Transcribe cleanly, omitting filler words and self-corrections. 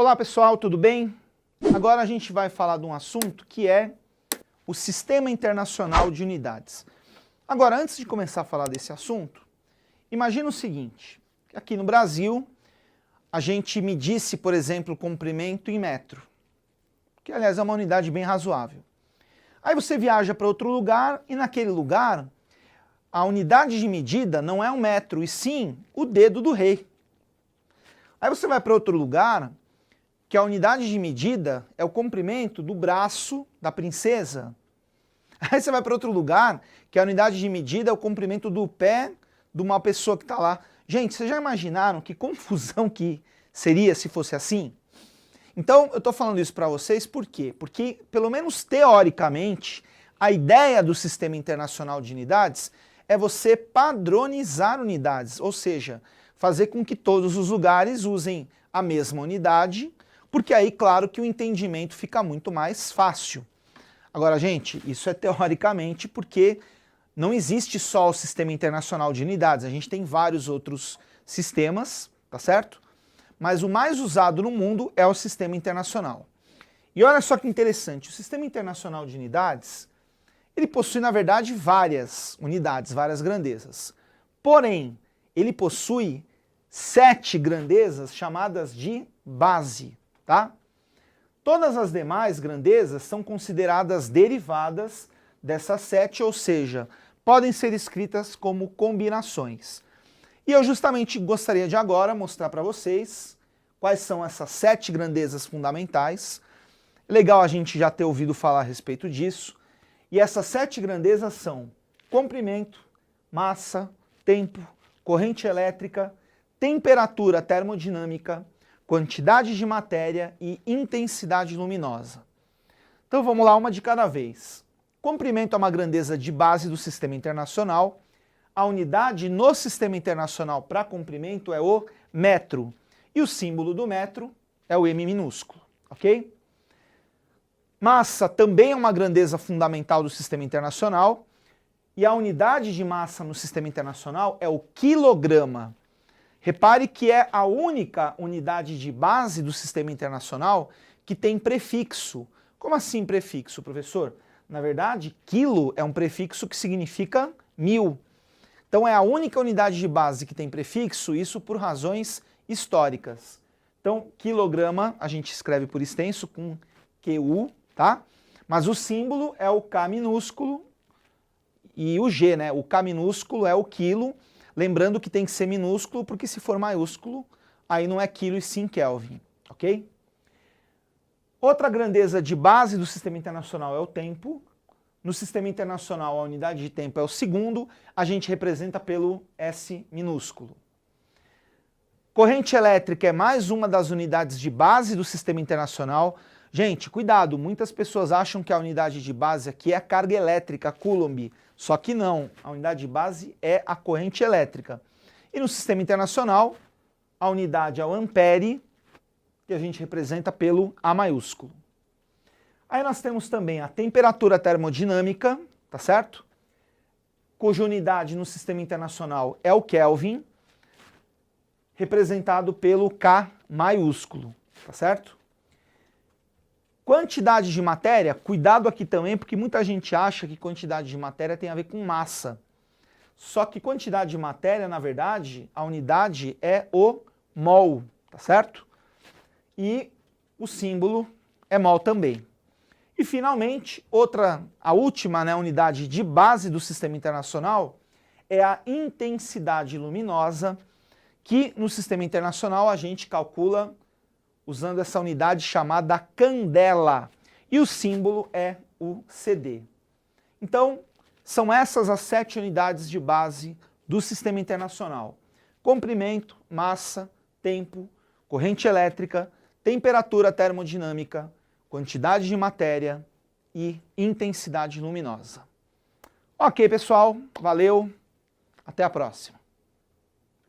Olá pessoal, tudo bem? Agora a gente vai falar de um assunto que é o Sistema Internacional de Unidades. Agora, antes de começar a falar desse assunto, imagina o seguinte, que aqui no Brasil a gente medisse, por exemplo, o comprimento em metro, que aliás é uma unidade bem razoável. Aí você viaja para outro lugar e naquele lugar a unidade de medida não é um metro, e sim o dedo do rei. Aí você vai para outro lugar que a unidade de medida é o comprimento do braço da princesa. Aí você vai para outro lugar que a unidade de medida é o comprimento do pé de uma pessoa que está lá. Gente, vocês já imaginaram que confusão que seria se fosse assim? Então, eu estou falando isso para vocês por quê? Porque, pelo menos teoricamente, a ideia do Sistema Internacional de Unidades é você padronizar unidades, ou seja, fazer com que todos os lugares usem a mesma unidade, porque aí, claro, que o entendimento fica muito mais fácil. Agora, gente, isso é teoricamente porque não existe só o Sistema Internacional de Unidades, a gente tem vários outros sistemas, tá certo? Mas o mais usado no mundo é o Sistema Internacional. E olha só que interessante, o Sistema Internacional de Unidades, ele possui, na verdade, várias unidades, várias grandezas. Porém, ele possui 7 grandezas chamadas de base. Tá? Todas as demais grandezas são consideradas derivadas dessas 7, ou seja, podem ser escritas como combinações. E eu justamente gostaria de agora mostrar para vocês quais são essas 7 grandezas fundamentais. Legal a gente já ter ouvido falar a respeito disso. E essas 7 grandezas são comprimento, massa, tempo, corrente elétrica, temperatura termodinâmica, quantidade de matéria e intensidade luminosa. Então vamos lá, uma de cada vez. Comprimento é uma grandeza de base do Sistema Internacional. A unidade no Sistema Internacional para comprimento é o metro. E o símbolo do metro é o M minúsculo, ok? Massa também é uma grandeza fundamental do Sistema Internacional. E a unidade de massa no Sistema Internacional é o quilograma. Repare que é a única unidade de base do Sistema Internacional que tem prefixo. Como assim prefixo, professor? Na verdade, quilo é um prefixo que significa 1000. Então é a única unidade de base que tem prefixo, isso por razões históricas. Então, quilograma a gente escreve por extenso com QU, tá? Mas o símbolo é o K minúsculo e o G, né? O K minúsculo é o quilo. Lembrando que tem que ser minúsculo, porque se for maiúsculo, aí não é quilo e sim Kelvin, ok? Outra grandeza de base do Sistema Internacional é o tempo. No Sistema Internacional, a unidade de tempo é o segundo, a gente representa pelo S minúsculo. Corrente elétrica é mais uma das unidades de base do Sistema Internacional. Gente, cuidado, muitas pessoas acham que a unidade de base aqui é a carga elétrica, Coulomb. Só que não, a unidade de base é a corrente elétrica. E no Sistema Internacional, a unidade é o ampere, que a gente representa pelo A maiúsculo. Aí nós temos também a temperatura termodinâmica, tá certo? Cuja unidade no Sistema Internacional é o Kelvin, representado pelo K maiúsculo, tá certo? Quantidade de matéria, cuidado aqui também, porque muita gente acha que quantidade de matéria tem a ver com massa. Só que quantidade de matéria, na verdade, a unidade é o mol, tá certo? E o símbolo é mol também. E finalmente, a última, né, unidade de base do Sistema Internacional é a intensidade luminosa, que no Sistema Internacional a gente calcula usando essa unidade chamada candela. E o símbolo é o CD. Então, são essas as 7 unidades de base do Sistema Internacional. Comprimento, massa, tempo, corrente elétrica, temperatura termodinâmica, quantidade de matéria e intensidade luminosa. Ok, pessoal, valeu, até a próxima.